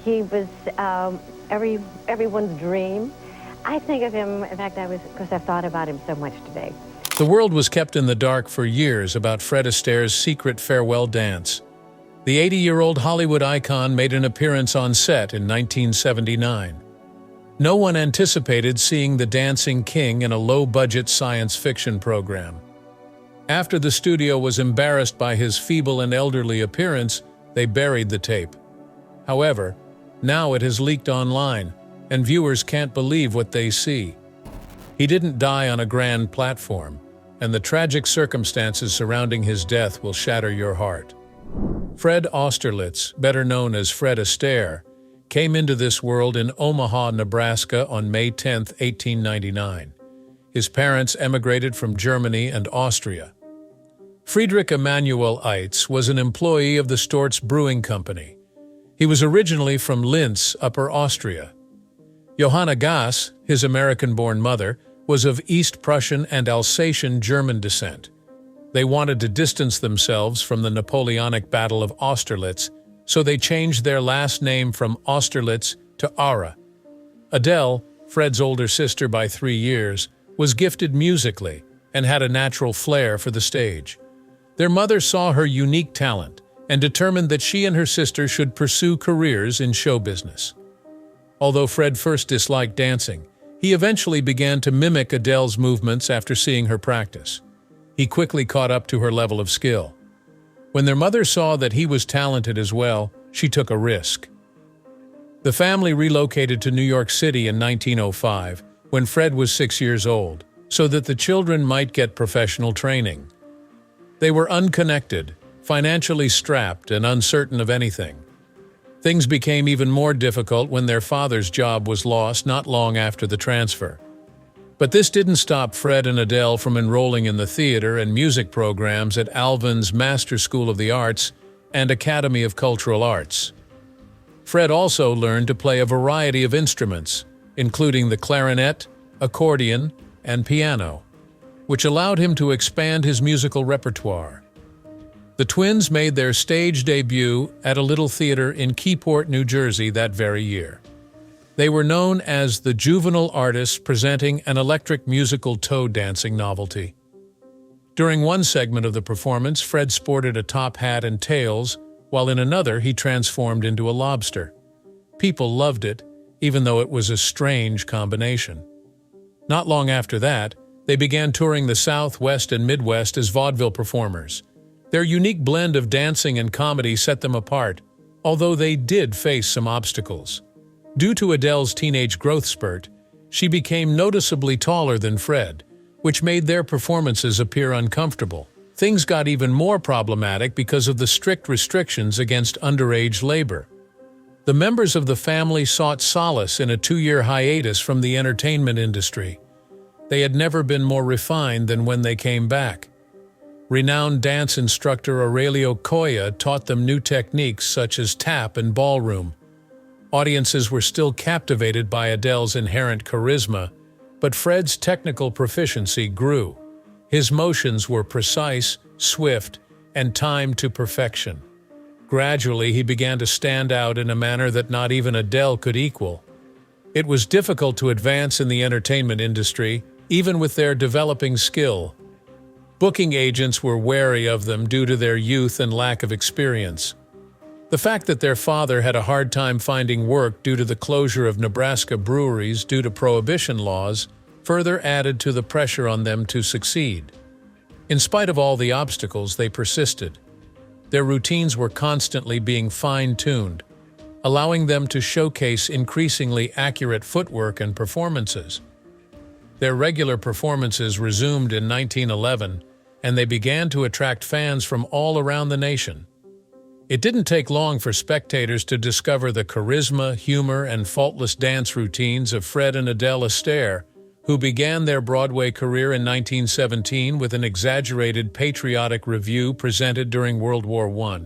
He was everyone's dream. I think of him, in fact, because I've thought about him so much today. The world was kept in the dark for years about Fred Astaire's secret farewell dance. The 80-year-old Hollywood icon made an appearance on set in 1979. No one anticipated seeing the Dancing King in a low-budget science fiction program. After the studio was embarrassed by his feeble and elderly appearance, they buried the tape. However, now it has leaked online, and viewers can't believe what they see. He didn't die on a grand platform, and the tragic circumstances surrounding his death will shatter your heart. Fred Austerlitz, better known as Fred Astaire, came into this world in Omaha, Nebraska on May 10, 1899. His parents emigrated from Germany and Austria. Friedrich Emanuel Eitz was an employee of the Storz Brewing Company. He was originally from Linz, Upper Austria. Johanna Gass, his American-born mother, was of East Prussian and Alsatian German descent. They wanted to distance themselves from the Napoleonic Battle of Austerlitz, so they changed their last name from Austerlitz to Ara. Adele, Fred's older sister by 3 years, was gifted musically and had a natural flair for the stage. Their mother saw her unique talent and determined that she and her sister should pursue careers in show business. Although Fred first disliked dancing, he eventually began to mimic Adele's movements after seeing her practice. He quickly caught up to her level of skill. When their mother saw that he was talented as well, she took a risk. The family relocated to New York City in 1905, when Fred was 6 years old, so that the children might get professional training. They were unconnected, financially strapped, and uncertain of anything. Things became even more difficult when their father's job was lost not long after the transfer. But this didn't stop Fred and Adele from enrolling in the theater and music programs at Alvin's Master School of the Arts and Academy of Cultural Arts. Fred also learned to play a variety of instruments, including the clarinet, accordion, and piano, which allowed him to expand his musical repertoire. The twins made their stage debut at a little theater in Keyport, New Jersey that very year. They were known as the juvenile artists presenting an electric musical toe dancing novelty. During one segment of the performance, Fred sported a top hat and tails, while in another he transformed into a lobster. People loved it, even though it was a strange combination. Not long after that, they began touring the South, West, and Midwest as vaudeville performers. Their unique blend of dancing and comedy set them apart, although they did face some obstacles. Due to Adele's teenage growth spurt, she became noticeably taller than Fred, which made their performances appear uncomfortable. Things got even more problematic because of the strict restrictions against underage labor. The members of the family sought solace in a 2-year hiatus from the entertainment industry. They had never been more refined than when they came back. Renowned dance instructor Aurelio Coya taught them new techniques such as tap and ballroom. Audiences were still captivated by Adele's inherent charisma, but Fred's technical proficiency grew. His motions were precise, swift, and timed to perfection. Gradually, he began to stand out in a manner that not even Adele could equal. It was difficult to advance in the entertainment industry, even with their developing skill. Booking agents were wary of them due to their youth and lack of experience. The fact that their father had a hard time finding work due to the closure of Nebraska breweries due to prohibition laws further added to the pressure on them to succeed. In spite of all the obstacles, they persisted. Their routines were constantly being fine-tuned, allowing them to showcase increasingly accurate footwork and performances. Their regular performances resumed in 1911, and they began to attract fans from all around the nation. It didn't take long for spectators to discover the charisma, humor, and faultless dance routines of Fred and Adele Astaire, who began their Broadway career in 1917 with an exaggerated patriotic revue presented during World War I.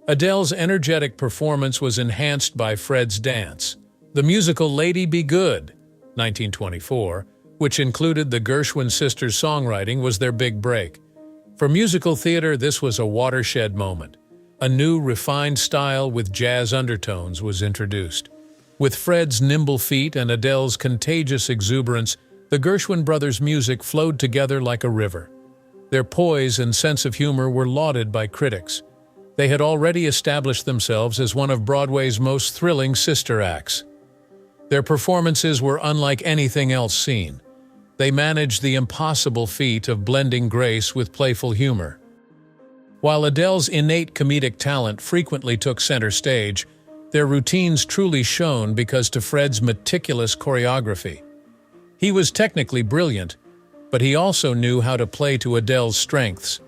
Adele's energetic performance was enhanced by Fred's dance. The musical Lady Be Good, 1924, which included the Gershwin sisters' songwriting, was their big break. For musical theater, this was a watershed moment. A new, refined style with jazz undertones was introduced. With Fred's nimble feet and Adele's contagious exuberance, the Gershwin brothers' music flowed together like a river. Their poise and sense of humor were lauded by critics. They had already established themselves as one of Broadway's most thrilling sister acts. Their performances were unlike anything else seen. They managed the impossible feat of blending grace with playful humor. While Adele's innate comedic talent frequently took center stage, their routines truly shone because to Fred's meticulous choreography. He was technically brilliant, but he also knew how to play to Adele's strengths.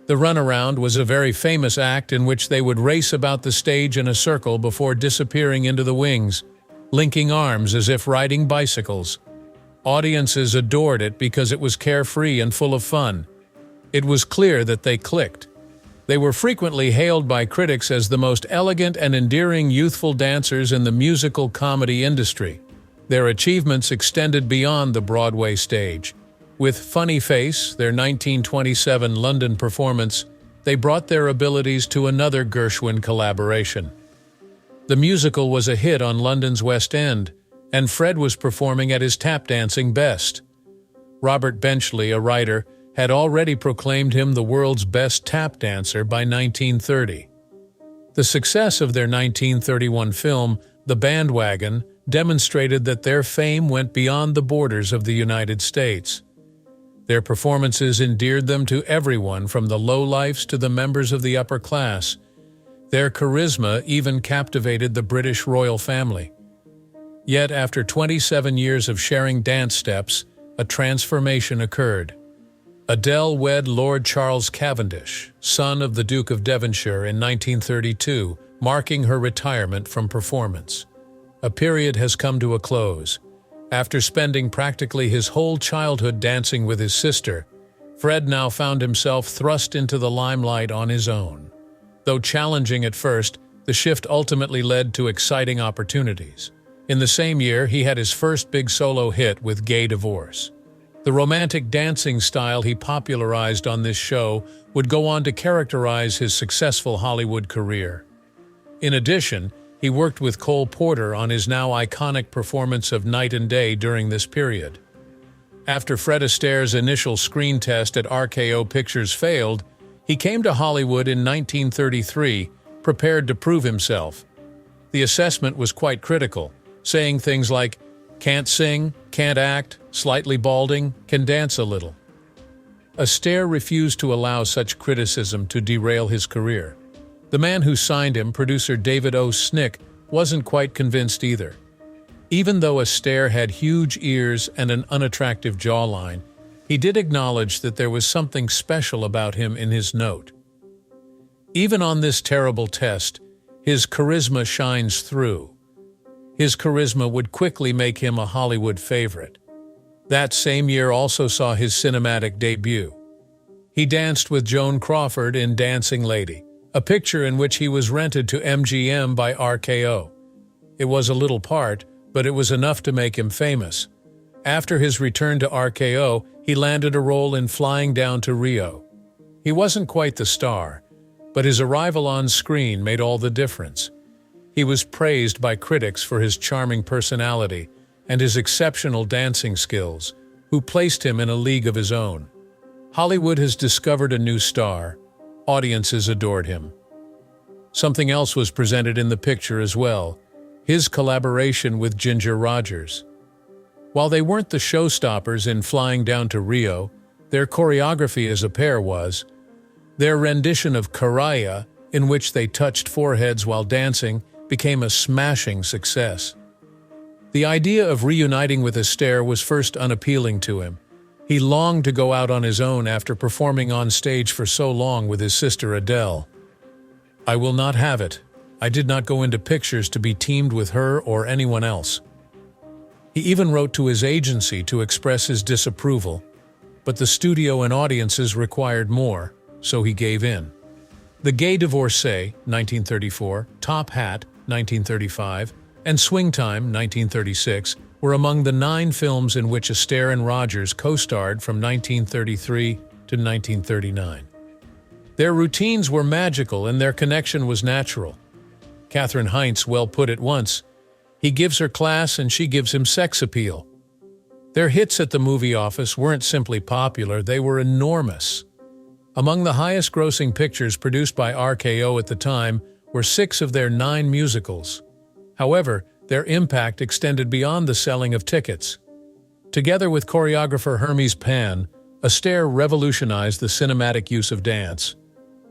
The runaround was a very famous act in which they would race about the stage in a circle before disappearing into the wings, linking arms as if riding bicycles. Audiences adored it because it was carefree and full of fun. It was clear that they clicked. They were frequently hailed by critics as the most elegant and endearing youthful dancers in the musical comedy industry. Their achievements extended beyond the Broadway stage. With Funny Face, their 1927 London performance, they brought their abilities to another Gershwin collaboration. The musical was a hit on London's West End, and Fred was performing at his tap dancing best. Robert Benchley, a writer, had already proclaimed him the world's best tap dancer by 1930. The success of their 1931 film, The Bandwagon, demonstrated that their fame went beyond the borders of the United States. Their performances endeared them to everyone from the lowlifes to the members of the upper class. Their charisma even captivated the British royal family. Yet after 27 years of sharing dance steps, a transformation occurred. Adele wed Lord Charles Cavendish, son of the Duke of Devonshire, in 1932, marking her retirement from performance. A period has come to a close. After spending practically his whole childhood dancing with his sister, Fred now found himself thrust into the limelight on his own. Though challenging at first, the shift ultimately led to exciting opportunities. In the same year, he had his first big solo hit with Gay Divorce. The romantic dancing style he popularized on this show would go on to characterize his successful Hollywood career. In addition, he worked with Cole Porter on his now iconic performance of Night and Day during this period. After Fred Astaire's initial screen test at RKO Pictures failed, he came to Hollywood in 1933, prepared to prove himself. The assessment was quite critical, saying things like, "Can't sing, can't act, slightly balding, can dance a little." Astaire refused to allow such criticism to derail his career. The man who signed him, producer David O. Snick, wasn't quite convinced either. Even though Astaire had huge ears and an unattractive jawline, he did acknowledge that there was something special about him in his note. Even on this terrible test, his charisma shines through. His charisma would quickly make him a Hollywood favorite. That same year also saw his cinematic debut. He danced with Joan Crawford in Dancing Lady, a picture in which he was rented to MGM by RKO. It was a little part, but it was enough to make him famous. After his return to RKO, he landed a role in Flying Down to Rio. He wasn't quite the star, but his arrival on screen made all the difference. He was praised by critics for his charming personality and his exceptional dancing skills, who placed him in a league of his own. Hollywood has discovered a new star. Audiences adored him. Something else was presented in the picture as well, his collaboration with Ginger Rogers. While they weren't the showstoppers in Flying Down to Rio, their choreography as a pair was. Their rendition of Caraya, in which they touched foreheads while dancing, became a smashing success. The idea of reuniting with Astaire was first unappealing to him. He longed to go out on his own after performing on stage for so long with his sister Adele. "I will not have it. I did not go into pictures to be teamed with her or anyone else." He even wrote to his agency to express his disapproval, but the studio and audiences required more, so he gave in. The Gay Divorcee, 1934, Top Hat, 1935, and Swing Time, 1936, were among the 9 films in which Astaire and Rogers co-starred from 1933 to 1939. Their routines were magical and their connection was natural. Katherine Heinz well put it once, "He gives her class and she gives him sex appeal." Their hits at the movie office weren't simply popular, they were enormous. Among the highest-grossing pictures produced by RKO at the time were 6 of their 9 musicals. However, their impact extended beyond the selling of tickets. Together with choreographer Hermes Pan, Astaire revolutionized the cinematic use of dance.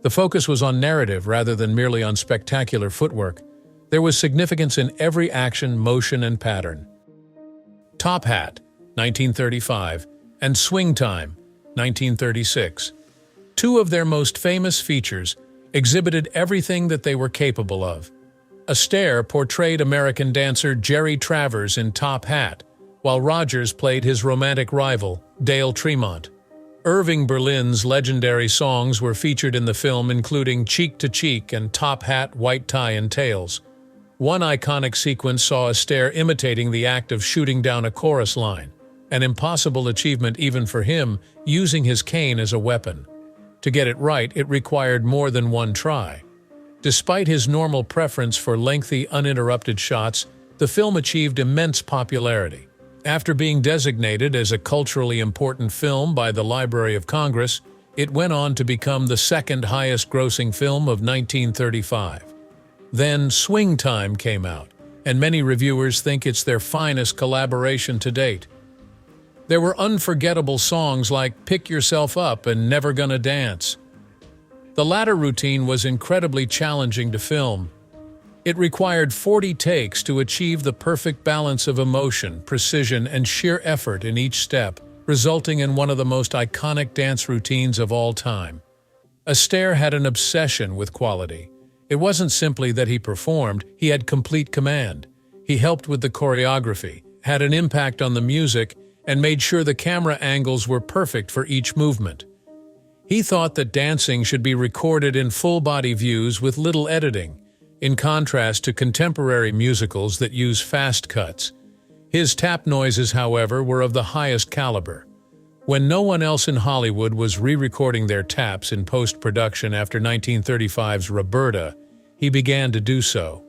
The focus was on narrative rather than merely on spectacular footwork. There was significance in every action, motion, and pattern. Top Hat, 1935, and Swing Time, 1936. 2 of their most famous features exhibited everything that they were capable of. Astaire portrayed American dancer Jerry Travers in Top Hat, while Rogers played his romantic rival, Dale Tremont. Irving Berlin's legendary songs were featured in the film, including Cheek to Cheek and Top Hat, White Tie and Tails. One iconic sequence saw Astaire imitating the act of shooting down a chorus line, an impossible achievement even for him, using his cane as a weapon. To get it right, it required more than one try. Despite his normal preference for lengthy, uninterrupted shots, the film achieved immense popularity. After being designated as a culturally important film by the Library of Congress, it went on to become the second highest-grossing film of 1935. Then Swing Time came out, and many reviewers think it's their finest collaboration to date. There were unforgettable songs like Pick Yourself Up and Never Gonna Dance. The latter routine was incredibly challenging to film. It required 40 takes to achieve the perfect balance of emotion, precision, and sheer effort in each step, resulting in one of the most iconic dance routines of all time. Astaire had an obsession with quality. It wasn't simply that he performed, he had complete command. He helped with the choreography, had an impact on the music, and made sure the camera angles were perfect for each movement. He thought that dancing should be recorded in full-body views with little editing, in contrast to contemporary musicals that use fast cuts. His tap noises, however, were of the highest caliber. When no one else in Hollywood was re-recording their taps in post-production after 1935's Roberta, he began to do so.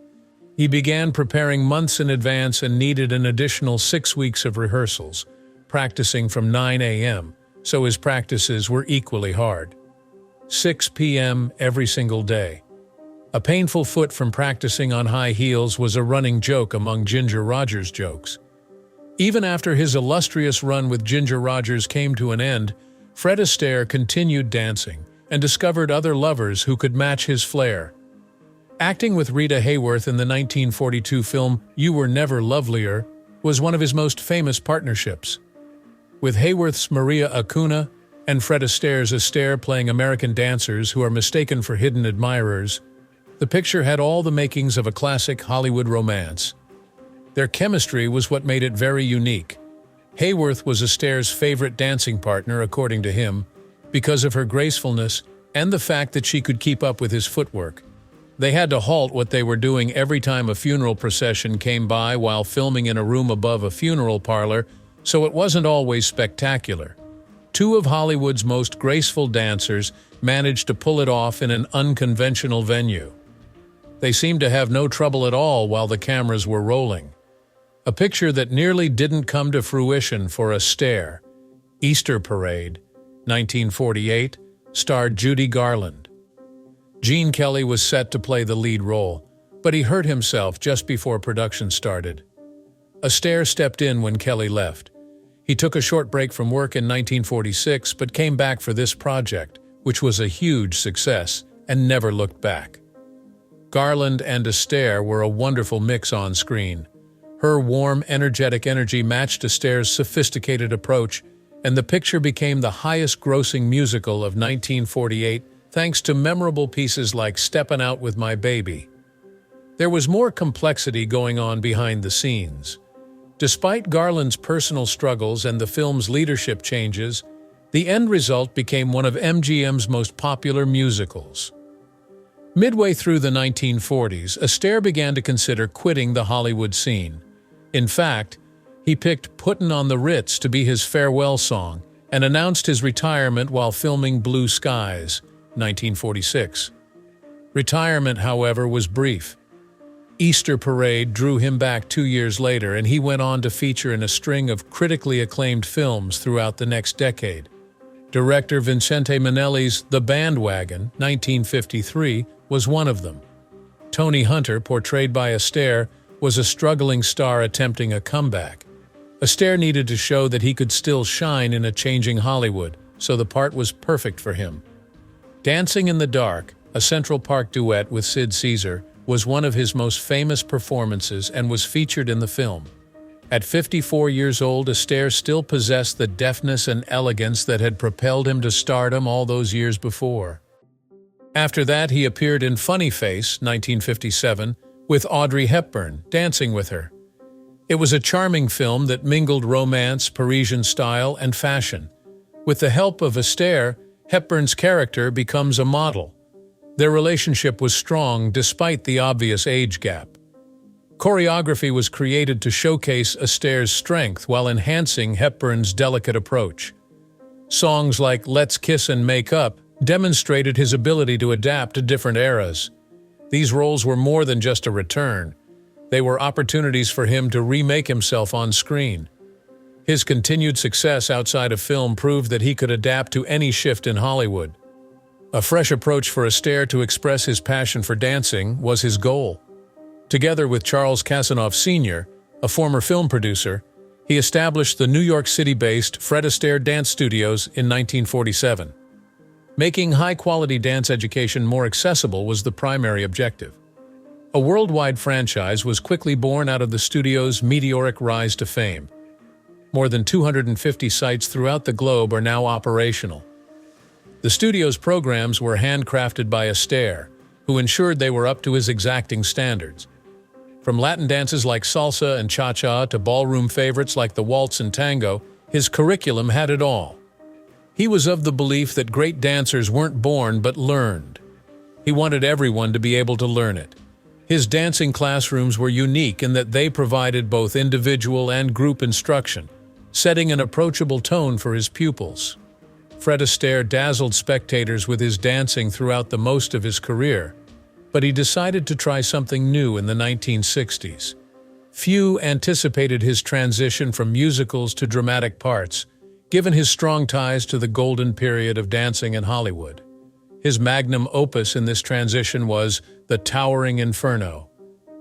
He began preparing months in advance and needed an additional 6 weeks of rehearsals, practicing from 9 a.m., so his practices were equally hard. 6 p.m. every single day. A painful foot from practicing on high heels was a running joke among Ginger Rogers jokes. Even after his illustrious run with Ginger Rogers came to an end, Fred Astaire continued dancing and discovered other lovers who could match his flair. Acting with Rita Hayworth in the 1942 film You Were Never Lovelier was one of his most famous partnerships. With Hayworth's Maria Acuna and Fred Astaire's Astaire playing American dancers who are mistaken for hidden admirers, the picture had all the makings of a classic Hollywood romance. Their chemistry was what made it very unique. Hayworth was Astaire's favorite dancing partner, according to him, because of her gracefulness and the fact that she could keep up with his footwork. They had to halt what they were doing every time a funeral procession came by while filming in a room above a funeral parlor, so it wasn't always spectacular. 2 of Hollywood's most graceful dancers managed to pull it off in an unconventional venue. They seemed to have no trouble at all while the cameras were rolling. A picture that nearly didn't come to fruition for Astaire, Easter Parade, 1948, starred Judy Garland. Gene Kelly was set to play the lead role, but he hurt himself just before production started. Astaire stepped in when Kelly left. He took a short break from work in 1946 but came back for this project, which was a huge success, and never looked back. Garland and Astaire were a wonderful mix on screen. Her warm, energetic energy matched Astaire's sophisticated approach, and the picture became the highest-grossing musical of 1948 thanks to memorable pieces like Steppin' Out with My Baby. There was more complexity going on behind the scenes. Despite Garland's personal struggles and the film's leadership changes, the end result became one of MGM's most popular musicals. Midway through the 1940s, Astaire began to consider quitting the Hollywood scene. In fact, he picked Puttin' on the Ritz to be his farewell song and announced his retirement while filming Blue Skies, 1946. Retirement, however, was brief. Easter Parade drew him back 2 years later, and he went on to feature in a string of critically acclaimed films throughout the next decade. Director Vincente Minnelli's The Bandwagon, 1953, was one of them. Tony Hunter, portrayed by Astaire, was a struggling star attempting a comeback. Astaire needed to show that he could still shine in a changing Hollywood, so the part was perfect for him. Dancing in the Dark, a Central Park duet with Sid Caesar, was one of his most famous performances and was featured in the film. At 54 years old, Astaire still possessed the deftness and elegance that had propelled him to stardom all those years before. After that, he appeared in Funny Face, 1957, with Audrey Hepburn, dancing with her. It was a charming film that mingled romance, Parisian style, and fashion. With the help of Astaire, Hepburn's character becomes a model. Their relationship was strong despite the obvious age gap. Choreography was created to showcase Astaire's strength while enhancing Hepburn's delicate approach. Songs like Let's Kiss and Make Up demonstrated his ability to adapt to different eras. These roles were more than just a return. They were opportunities for him to remake himself on screen. His continued success outside of film proved that he could adapt to any shift in Hollywood. A fresh approach for Astaire to express his passion for dancing was his goal. Together with Charles Casanov Sr., a former film producer, he established the New York City-based Fred Astaire Dance Studios in 1947. Making high-quality dance education more accessible was the primary objective. A worldwide franchise was quickly born out of the studio's meteoric rise to fame. More than 250 sites throughout the globe are now operational. The studio's programs were handcrafted by Astaire, who ensured they were up to his exacting standards. From Latin dances like salsa and cha-cha to ballroom favorites like the waltz and tango, his curriculum had it all. He was of the belief that great dancers weren't born but learned. He wanted everyone to be able to learn it. His dancing classrooms were unique in that they provided both individual and group instruction, setting an approachable tone for his pupils. Fred Astaire dazzled spectators with his dancing throughout the most of his career, but he decided to try something new in the 1960s. Few anticipated his transition from musicals to dramatic parts, given his strong ties to the golden period of dancing in Hollywood. His magnum opus in this transition was The Towering Inferno,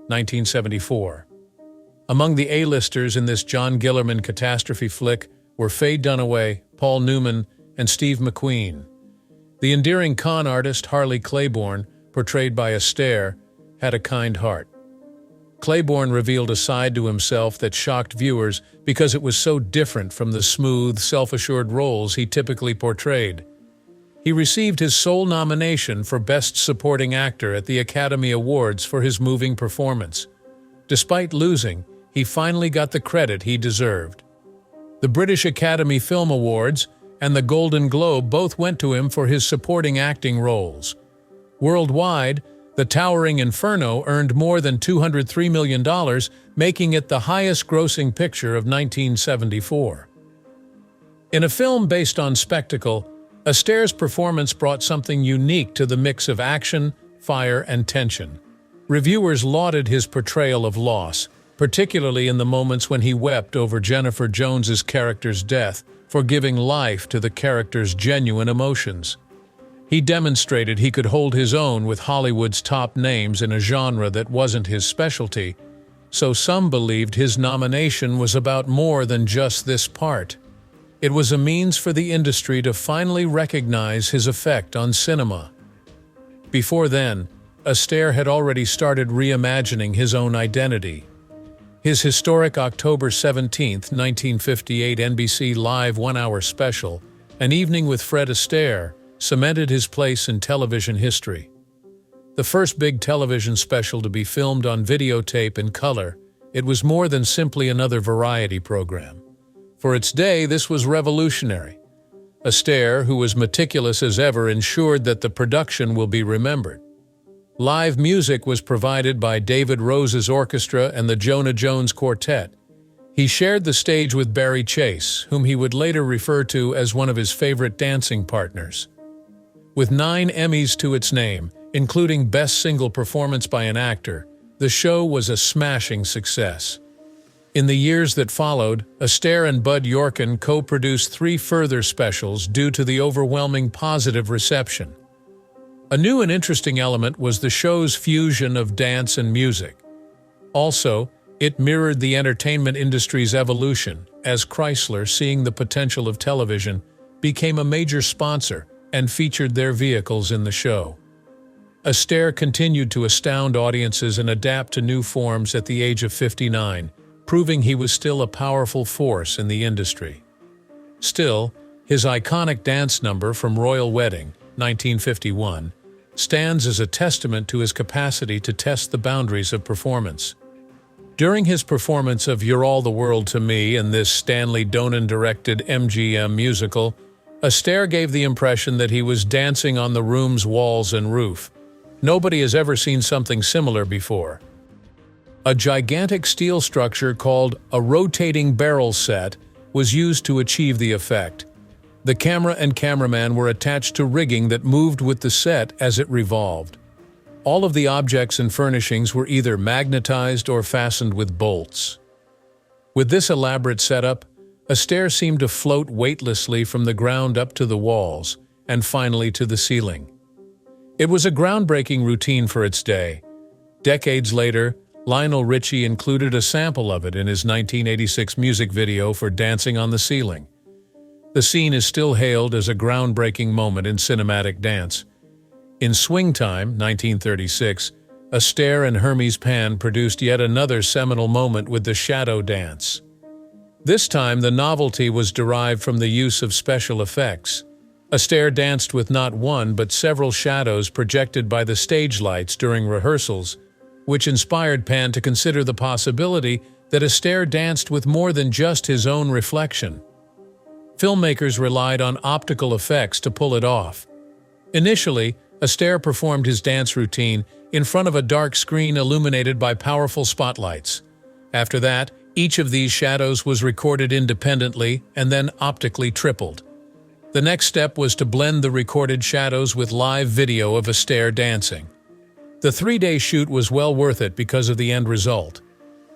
1974. Among the A-listers in this John Guillermin catastrophe flick were Faye Dunaway, Paul Newman, and Steve McQueen. The endearing con artist Harley Claiborne, portrayed by Astaire, had a kind heart. Claiborne revealed a side to himself that shocked viewers because it was so different from the smooth, self-assured roles he typically portrayed. He received his sole nomination for Best Supporting Actor at the Academy Awards for his moving performance. Despite losing, he finally got the credit he deserved. The British Academy Film Awards and the Golden Globe both went to him for his supporting acting roles. Worldwide, The Towering Inferno earned more than $203 million, making it the highest-grossing picture of 1974. In a film based on spectacle, Astaire's performance brought something unique to the mix of action, fire, and tension. Reviewers lauded his portrayal of loss, particularly in the moments when he wept over Jennifer Jones's character's death, for giving life to the character's genuine emotions. He demonstrated he could hold his own with Hollywood's top names in a genre that wasn't his specialty, so some believed his nomination was about more than just this part. It was a means for the industry to finally recognize his effect on cinema. Before then, Astaire had already started reimagining his own identity. His historic October 17, 1958 NBC Live one-hour special, An Evening with Fred Astaire, cemented his place in television history. The first big television special to be filmed on videotape in color, it was more than simply another variety program. For its day, this was revolutionary. Astaire, who was meticulous as ever, ensured that the production will be remembered. Live music was provided by David Rose's orchestra and the Jonah Jones Quartet. He shared the stage with Barry Chase, whom he would later refer to as one of his favorite dancing partners. With 9 Emmys to its name, including Best Single Performance by an Actor, the show was a smashing success. In the years that followed, Astaire and Bud Yorkin co-produced 3 further specials due to the overwhelming positive reception. A new and interesting element was the show's fusion of dance and music. Also, it mirrored the entertainment industry's evolution, as Chrysler, seeing the potential of television, became a major sponsor and featured their vehicles in the show. Astaire continued to astound audiences and adapt to new forms at the age of 59, proving he was still a powerful force in the industry. Still, his iconic dance number from Royal Wedding, 1951, stands as a testament to his capacity to test the boundaries of performance. During his performance of You're All the World to Me in this Stanley Donen-directed MGM musical, Astaire gave the impression that he was dancing on the room's walls and roof. Nobody has ever seen something similar before. A gigantic steel structure called a rotating barrel set was used to achieve the effect. The camera and cameraman were attached to rigging that moved with the set as it revolved. All of the objects and furnishings were either magnetized or fastened with bolts. With this elaborate setup, Astaire seemed to float weightlessly from the ground up to the walls, and finally to the ceiling. It was a groundbreaking routine for its day. Decades later, Lionel Richie included a sample of it in his 1986 music video for Dancing on the Ceiling. The scene is still hailed as a groundbreaking moment in cinematic dance. In Swing Time, 1936, Astaire and Hermes Pan produced yet another seminal moment with the shadow dance. This time, the novelty was derived from the use of special effects. Astaire danced with not one but several shadows projected by the stage lights during rehearsals, which inspired Pan to consider the possibility that Astaire danced with more than just his own reflection. Filmmakers relied on optical effects to pull it off. Initially, Astaire performed his dance routine in front of a dark screen illuminated by powerful spotlights. After that, each of these shadows was recorded independently and then optically tripled. The next step was to blend the recorded shadows with live video of Astaire dancing. The 3-day shoot was well worth it because of the end result.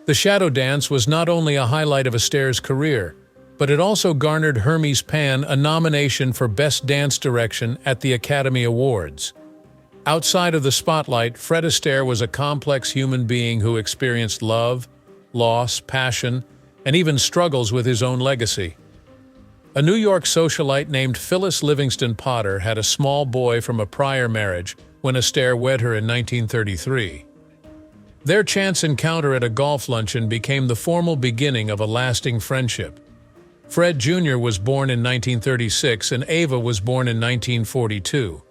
The shadow dance was not only a highlight of Astaire's career, but it also garnered Hermes Pan a nomination for Best Dance Direction at the Academy Awards. Outside of the spotlight, Fred Astaire was a complex human being who experienced love, loss, passion, and even struggles with his own legacy. A New York socialite named Phyllis Livingston Potter had a small boy from a prior marriage when Astaire wed her in 1933. Their chance encounter at a golf luncheon became the formal beginning of a lasting friendship. Fred Jr. was born in 1936 and Ava was born in 1942,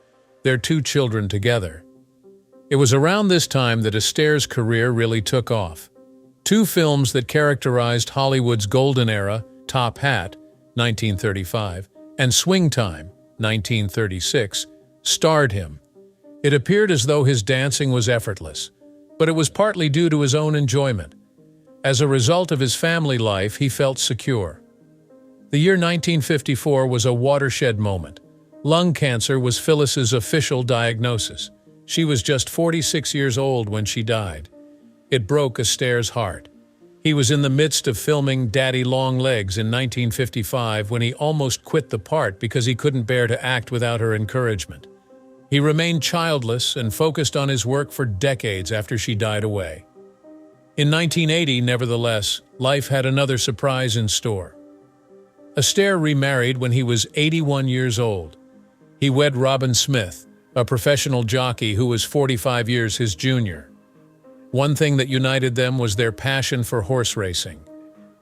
their 2 children together. It was around this time that Astaire's career really took off. 2 films that characterized Hollywood's golden era, Top Hat, 1935, and Swing Time, 1936, starred him. It appeared as though his dancing was effortless, but it was partly due to his own enjoyment. As a result of his family life, he felt secure. The year 1954 was a watershed moment. Lung cancer was Phyllis's official diagnosis. She was just 46 years old when she died. It broke Astaire's heart. He was in the midst of filming Daddy Long Legs in 1955 when he almost quit the part because he couldn't bear to act without her encouragement. He remained childless and focused on his work for decades after she died away. In 1980, nevertheless, life had another surprise in store. Astaire remarried when he was 81 years old. He wed Robin Smith, a professional jockey who was 45 years his junior. One thing that united them was their passion for horse racing.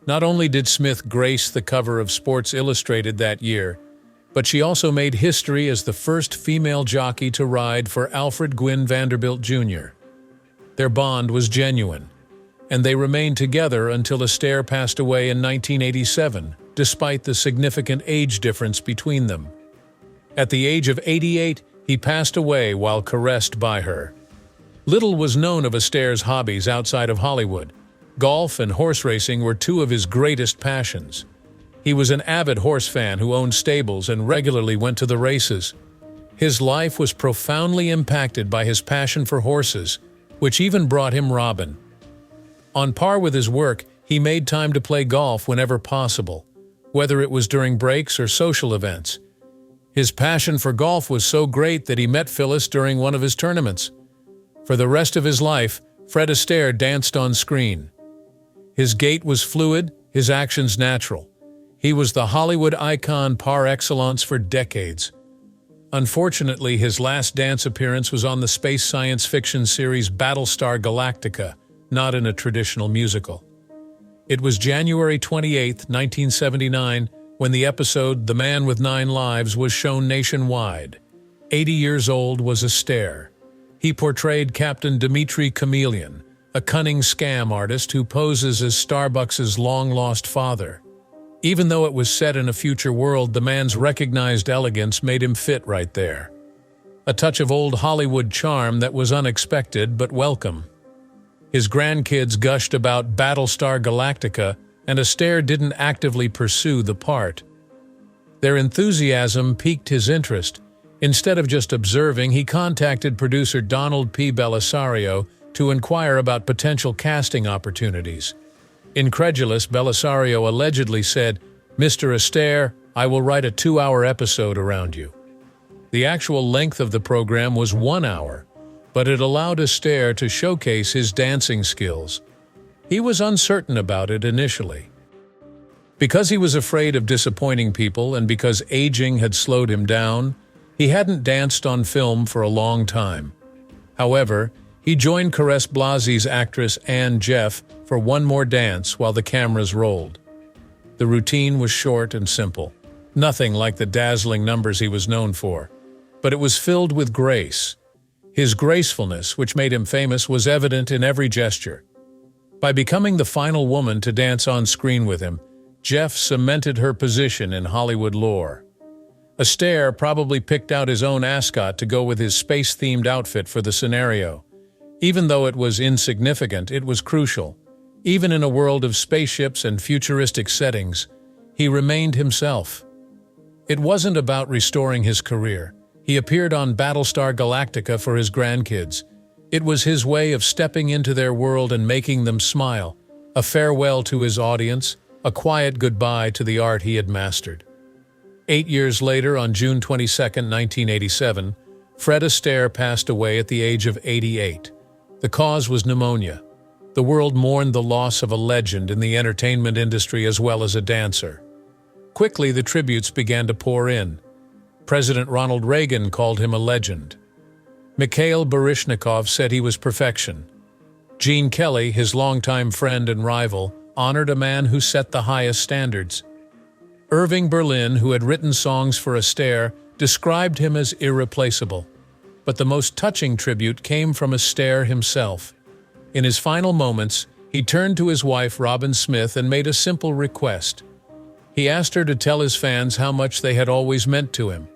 Not only did Smith grace the cover of Sports Illustrated that year, but she also made history as the first female jockey to ride for Alfred Gwynne Vanderbilt Jr. Their bond was genuine, and they remained together until Astaire passed away in 1987, despite the significant age difference between them. At the age of 88, he passed away while caressed by her. Little was known of Astaire's hobbies outside of Hollywood. Golf and horse racing were 2 of his greatest passions. He was an avid horse fan who owned stables and regularly went to the races. His life was profoundly impacted by his passion for horses, which even brought him Robin. On par with his work, he made time to play golf whenever possible, whether it was during breaks or social events. His passion for golf was so great that he met Phyllis during one of his tournaments. For the rest of his life, Fred Astaire danced on screen. His gait was fluid, his actions natural. He was the Hollywood icon par excellence for decades. Unfortunately, his last dance appearance was on the space science fiction series Battlestar Galactica, not in a traditional musical. It was January 28, 1979, when the episode The Man with Nine Lives was shown nationwide. 80 years old was Astaire. He portrayed Captain Dimitri Chameleon, a cunning scam artist who poses as Starbucks's long-lost father. Even though it was set in a future world, the man's recognized elegance made him fit right there. A touch of old Hollywood charm that was unexpected but welcome. His grandkids gushed about Battlestar Galactica, and Astaire didn't actively pursue the part. Their enthusiasm piqued his interest. Instead of just observing, he contacted producer Donald P. Bellisario to inquire about potential casting opportunities. Incredulous, Bellisario allegedly said, "Mr. Astaire, I will write a 2-hour episode around you." The actual length of the program was 1 hour, but it allowed Astaire to showcase his dancing skills. He was uncertain about it initially. Because he was afraid of disappointing people and because aging had slowed him down, he hadn't danced on film for a long time. However, he joined Caresse Blasi's actress Anne Jeff for one more dance while the cameras rolled. The routine was short and simple, nothing like the dazzling numbers he was known for, but it was filled with grace. His gracefulness, which made him famous, was evident in every gesture. By becoming the final woman to dance on screen with him, Jeff cemented her position in Hollywood lore. Astaire probably picked out his own ascot to go with his space-themed outfit for the scenario. Even though it was insignificant, it was crucial. Even in a world of spaceships and futuristic settings, he remained himself. It wasn't about restoring his career. He appeared on Battlestar Galactica for his grandkids. It was his way of stepping into their world and making them smile, a farewell to his audience, a quiet goodbye to the art he had mastered. 8 years later, on June 22, 1987, Fred Astaire passed away at the age of 88. The cause was pneumonia. The world mourned the loss of a legend in the entertainment industry as well as a dancer. Quickly, the tributes began to pour in. President Ronald Reagan called him a legend. Mikhail Baryshnikov said he was perfection. Gene Kelly, his longtime friend and rival, honored a man who set the highest standards. Irving Berlin, who had written songs for Astaire, described him as irreplaceable. But the most touching tribute came from Astaire himself. In his final moments, he turned to his wife, Robin Smith, and made a simple request. He asked her to tell his fans how much they had always meant to him.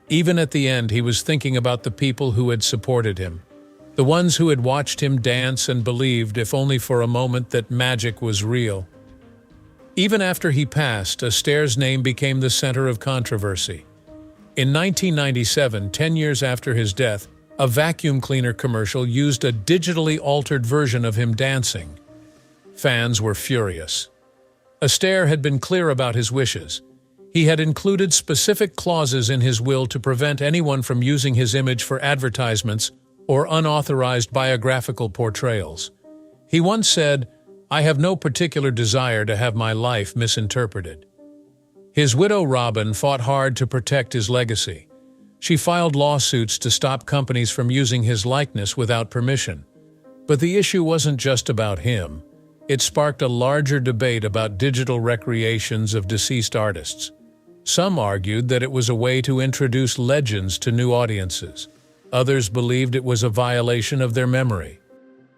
Even at the end, he was thinking about the people who had supported him, the ones who had watched him dance and believed, if only for a moment, that magic was real. Even after he passed, Astaire's name became the center of controversy. In 1997, 10 years after his death, a vacuum cleaner commercial used a digitally altered version of him dancing. Fans were furious. Astaire had been clear about his wishes. He had included specific clauses in his will to prevent anyone from using his image for advertisements or unauthorized biographical portrayals. He once said, "I have no particular desire to have my life misinterpreted." His widow Robin fought hard to protect his legacy. She filed lawsuits to stop companies from using his likeness without permission. But the issue wasn't just about him. It sparked a larger debate about digital recreations of deceased artists. Some argued that it was a way to introduce legends to new audiences. Others believed it was a violation of their memory.